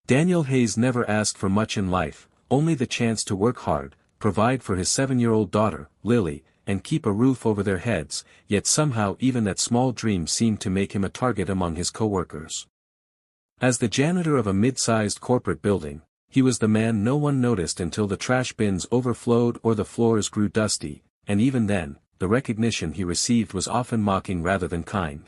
Daniel Hayes never asked for much in life, only the chance to work hard, provide for his 7-year-old daughter, Lily, and keep a roof over their heads, yet somehow even that small dream seemed to make him a target among his coworkers. As the janitor of a mid-sized corporate building, he was the man no one noticed until the trash bins overflowed or the floors grew dusty, and even then, the recognition he received was often mocking rather than kind.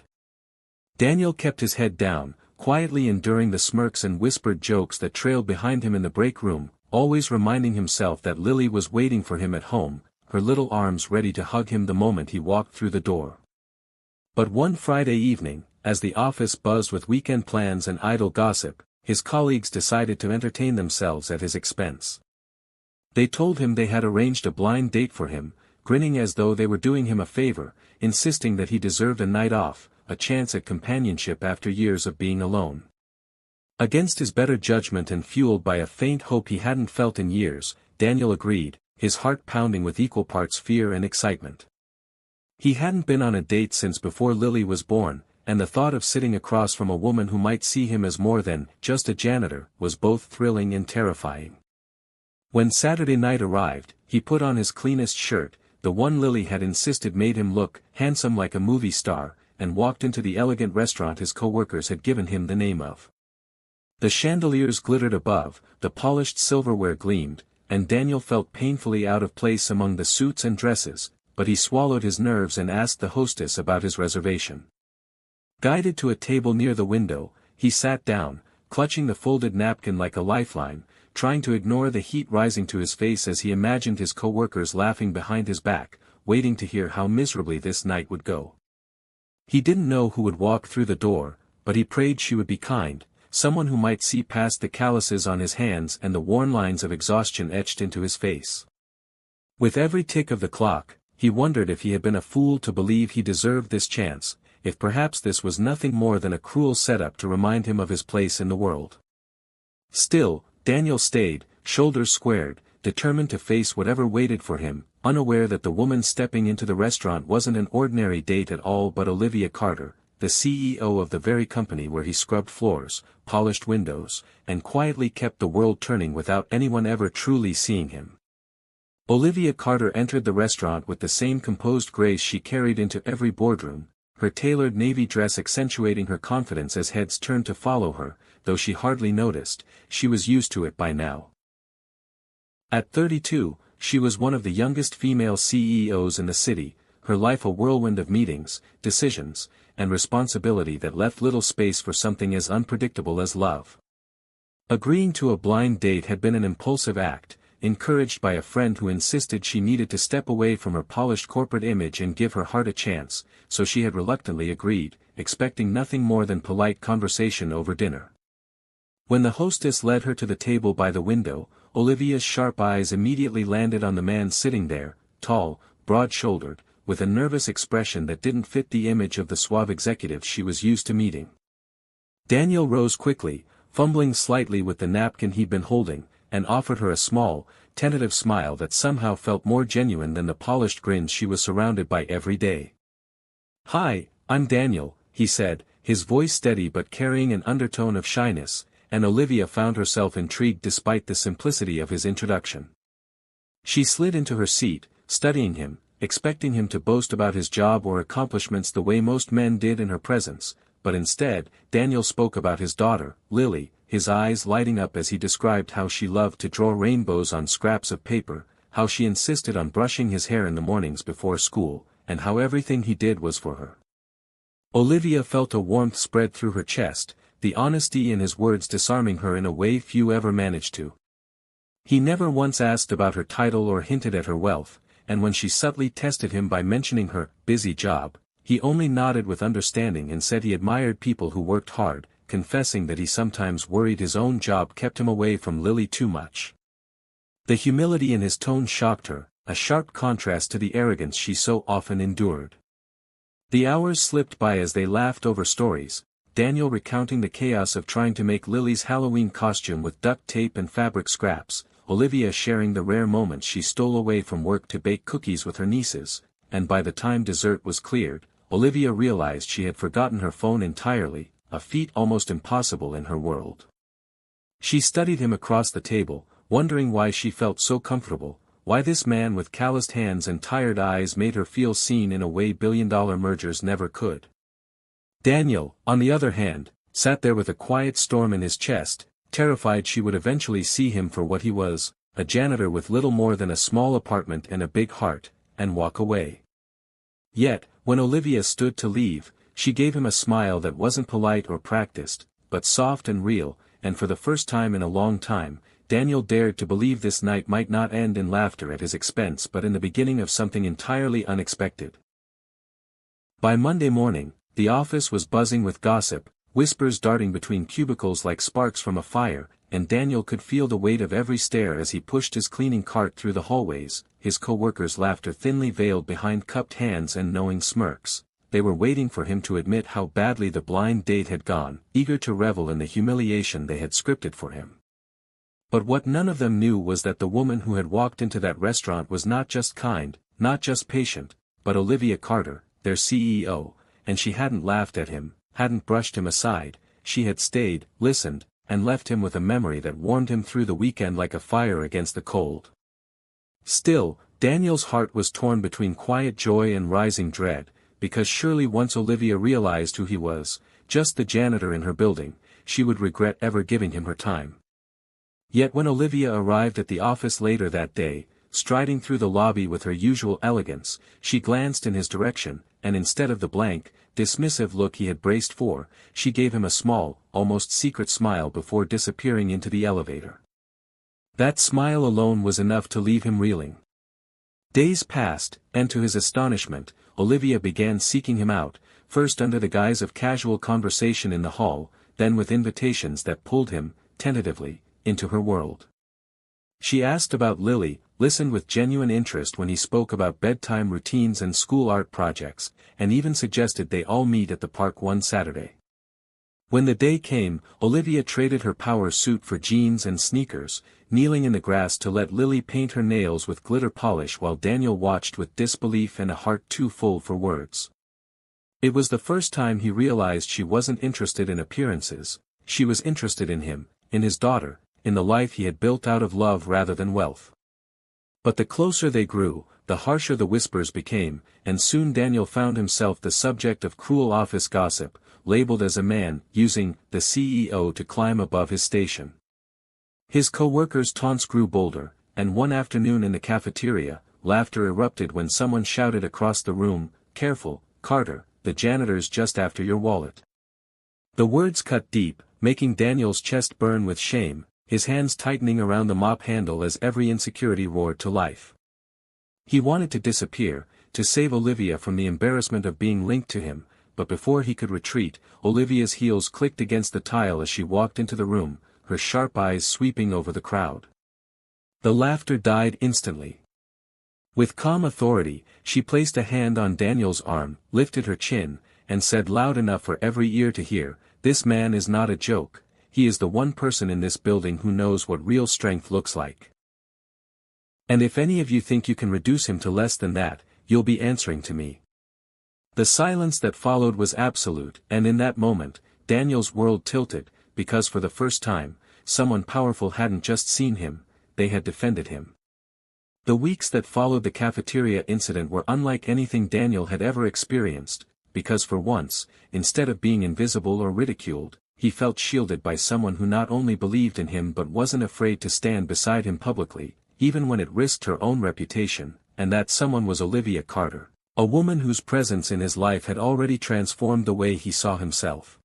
Daniel kept his head down, quietly enduring the smirks and whispered jokes that trailed behind him in the break room, always reminding himself that Lily was waiting for him at home, her little arms ready to hug him the moment he walked through the door. But one Friday evening, as the office buzzed with weekend plans and idle gossip, his colleagues decided to entertain themselves at his expense. They told him they had arranged a blind date for him, grinning as though they were doing him a favor, insisting that he deserved a night off, a chance at companionship after years of being alone. Against his better judgment and fueled by a faint hope he hadn't felt in years, Daniel agreed, his heart pounding with equal parts fear and excitement. He hadn't been on a date since before Lily was born, and the thought of sitting across from a woman who might see him as more than just a janitor was both thrilling and terrifying. When Saturday night arrived, he put on his cleanest shirt, the one Lily had insisted made him look handsome like a movie star, and walked into the elegant restaurant his coworkers had given him the name of. The chandeliers glittered above, the polished silverware gleamed, and Daniel felt painfully out of place among the suits and dresses, but he swallowed his nerves and asked the hostess about his reservation. Guided to a table near the window, he sat down, clutching the folded napkin like a lifeline, trying to ignore the heat rising to his face as he imagined his coworkers laughing behind his back, waiting to hear how miserably this night would go. He didn't know who would walk through the door, but he prayed she would be kind, someone who might see past the calluses on his hands and the worn lines of exhaustion etched into his face. With every tick of the clock, he wondered if he had been a fool to believe he deserved this chance, if perhaps this was nothing more than a cruel setup to remind him of his place in the world. Still, Daniel stayed, shoulders squared, determined to face whatever waited for him, unaware that the woman stepping into the restaurant wasn't an ordinary date at all but Olivia Carter, the CEO of the very company where he scrubbed floors, polished windows, and quietly kept the world turning without anyone ever truly seeing him. Olivia Carter entered the restaurant with the same composed grace she carried into every boardroom, her tailored navy dress accentuating her confidence as heads turned to follow her, though she hardly noticed, she was used to it by now. At 32, she was one of the youngest female CEOs in the city, her life a whirlwind of meetings, decisions, and responsibility that left little space for something as unpredictable as love. Agreeing to a blind date had been an impulsive act, encouraged by a friend who insisted she needed to step away from her polished corporate image and give her heart a chance, so she had reluctantly agreed, expecting nothing more than polite conversation over dinner. When the hostess led her to the table by the window, Olivia's sharp eyes immediately landed on the man sitting there, tall, broad-shouldered, with a nervous expression that didn't fit the image of the suave executive she was used to meeting. Daniel rose quickly, fumbling slightly with the napkin he'd been holding, and offered her a small, tentative smile that somehow felt more genuine than the polished grins she was surrounded by every day. "Hi, I'm Daniel," he said, his voice steady but carrying an undertone of shyness, and Olivia found herself intrigued despite the simplicity of his introduction. She slid into her seat, studying him, expecting him to boast about his job or accomplishments the way most men did in her presence, but instead, Daniel spoke about his daughter, Lily, his eyes lighting up as he described how she loved to draw rainbows on scraps of paper, how she insisted on brushing his hair in the mornings before school, and how everything he did was for her. Olivia felt a warmth spread through her chest, the honesty in his words disarming her in a way few ever managed to. He never once asked about her title or hinted at her wealth, and when she subtly tested him by mentioning her busy job, he only nodded with understanding and said he admired people who worked hard, confessing that he sometimes worried his own job kept him away from Lily too much. The humility in his tone shocked her, a sharp contrast to the arrogance she so often endured. The hours slipped by as they laughed over stories, Daniel recounting the chaos of trying to make Lily's Halloween costume with duct tape and fabric scraps, Olivia sharing the rare moments she stole away from work to bake cookies with her nieces, and by the time dessert was cleared, Olivia realized she had forgotten her phone entirely, a feat almost impossible in her world. She studied him across the table, wondering why she felt so comfortable, why this man with calloused hands and tired eyes made her feel seen in a way billion-dollar mergers never could. Daniel, on the other hand, sat there with a quiet storm in his chest, terrified she would eventually see him for what he was, a janitor with little more than a small apartment and a big heart, and walk away. Yet, when Olivia stood to leave, she gave him a smile that wasn't polite or practiced, but soft and real, and for the first time in a long time, Daniel dared to believe this night might not end in laughter at his expense but in the beginning of something entirely unexpected. By Monday morning, the office was buzzing with gossip, whispers darting between cubicles like sparks from a fire, and Daniel could feel the weight of every stare as he pushed his cleaning cart through the hallways, his coworkers' laughter thinly veiled behind cupped hands and knowing smirks. They were waiting for him to admit how badly the blind date had gone, eager to revel in the humiliation they had scripted for him. But what none of them knew was that the woman who had walked into that restaurant was not just kind, not just patient, but Olivia Carter, their CEO, and she hadn't laughed at him, hadn't brushed him aside, she had stayed, listened, and left him with a memory that warmed him through the weekend like a fire against the cold. Still, Daniel's heart was torn between quiet joy and rising dread, because surely once Olivia realized who he was, just the janitor in her building, she would regret ever giving him her time. Yet when Olivia arrived at the office later that day, striding through the lobby with her usual elegance, she glanced in his direction, and instead of the blank, dismissive look he had braced for, she gave him a small, almost secret smile before disappearing into the elevator. That smile alone was enough to leave him reeling. Days passed, and to his astonishment, Olivia began seeking him out, first under the guise of casual conversation in the hall, then with invitations that pulled him, tentatively, into her world. She asked about Lily, listened with genuine interest when he spoke about bedtime routines and school art projects, and even suggested they all meet at the park one Saturday. When the day came, Olivia traded her power suit for jeans and sneakers, kneeling in the grass to let Lily paint her nails with glitter polish while Daniel watched with disbelief and a heart too full for words. It was the first time he realized she wasn't interested in appearances, she was interested in him, in his daughter, in the life he had built out of love rather than wealth. But the closer they grew, the harsher the whispers became, and soon Daniel found himself the subject of cruel office gossip, labeled as a man using the CEO to climb above his station. His co-workers' taunts grew bolder, and one afternoon in the cafeteria, laughter erupted when someone shouted across the room, "Careful, Carter, the janitor's just after your wallet." The words cut deep, making Daniel's chest burn with shame, his hands tightening around the mop handle as every insecurity roared to life. He wanted to disappear, to save Olivia from the embarrassment of being linked to him, but before he could retreat, Olivia's heels clicked against the tile as she walked into the room, her sharp eyes sweeping over the crowd. The laughter died instantly. With calm authority, she placed a hand on Daniel's arm, lifted her chin, and said loud enough for every ear to hear, "This man is not a joke, he is the one person in this building who knows what real strength looks like. And if any of you think you can reduce him to less than that, you'll be answering to me." The silence that followed was absolute, and in that moment, Daniel's world tilted, because for the first time, someone powerful hadn't just seen him, they had defended him. The weeks that followed the cafeteria incident were unlike anything Daniel had ever experienced, because for once, instead of being invisible or ridiculed, he felt shielded by someone who not only believed in him but wasn't afraid to stand beside him publicly, even when it risked her own reputation, and that someone was Olivia Carter, a woman whose presence in his life had already transformed the way he saw himself.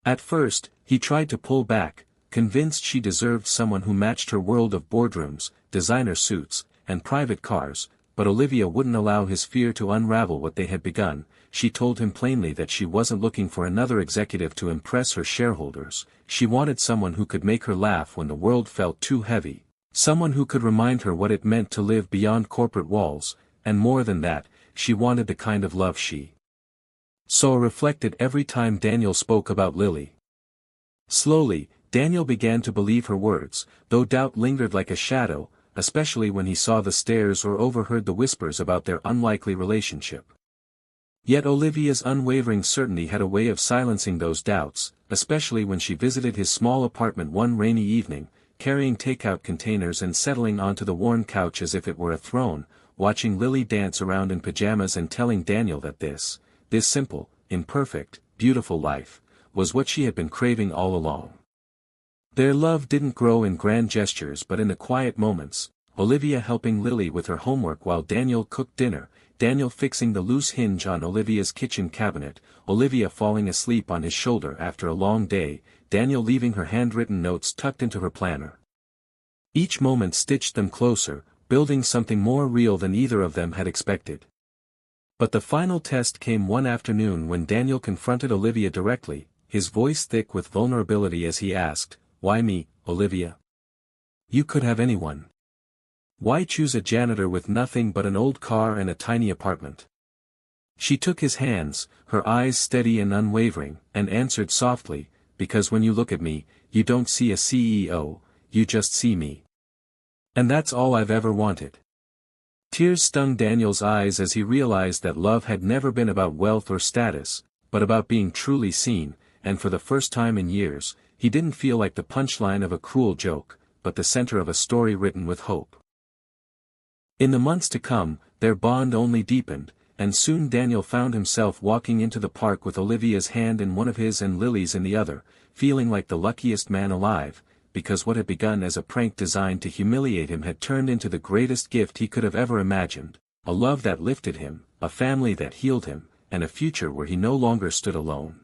At first, he tried to pull back, convinced she deserved someone who matched her world of boardrooms, designer suits, and private cars, but Olivia wouldn't allow his fear to unravel what they had begun. She told him plainly that she wasn't looking for another executive to impress her shareholders, she wanted someone who could make her laugh when the world felt too heavy, someone who could remind her what it meant to live beyond corporate walls, and more than that, she wanted the kind of love she saw reflected every time Daniel spoke about Lily. Slowly, Daniel began to believe her words, though doubt lingered like a shadow, especially when he saw the stares or overheard the whispers about their unlikely relationship. Yet Olivia's unwavering certainty had a way of silencing those doubts, especially when she visited his small apartment one rainy evening, carrying takeout containers and settling onto the worn couch as if it were a throne, watching Lily dance around in pajamas and telling Daniel that this simple, imperfect, beautiful life, was what she had been craving all along. Their love didn't grow in grand gestures but in the quiet moments, Olivia helping Lily with her homework while Daniel cooked dinner, Daniel fixing the loose hinge on Olivia's kitchen cabinet, Olivia falling asleep on his shoulder after a long day, Daniel leaving her handwritten notes tucked into her planner. Each moment stitched them closer, building something more real than either of them had expected. But the final test came one afternoon when Daniel confronted Olivia directly, his voice thick with vulnerability as he asked, "Why me, Olivia? You could have anyone. Why choose a janitor with nothing but an old car and a tiny apartment?" She took his hands, her eyes steady and unwavering, and answered softly, "Because when you look at me, you don't see a CEO, you just see me. And that's all I've ever wanted." Tears stung Daniel's eyes as he realized that love had never been about wealth or status, but about being truly seen, and for the first time in years, he didn't feel like the punchline of a cruel joke, but the center of a story written with hope. In the months to come, their bond only deepened, and soon Daniel found himself walking into the park with Olivia's hand in one of his and Lily's in the other, feeling like the luckiest man alive, because what had begun as a prank designed to humiliate him had turned into the greatest gift he could have ever imagined, a love that lifted him, a family that healed him, and a future where he no longer stood alone.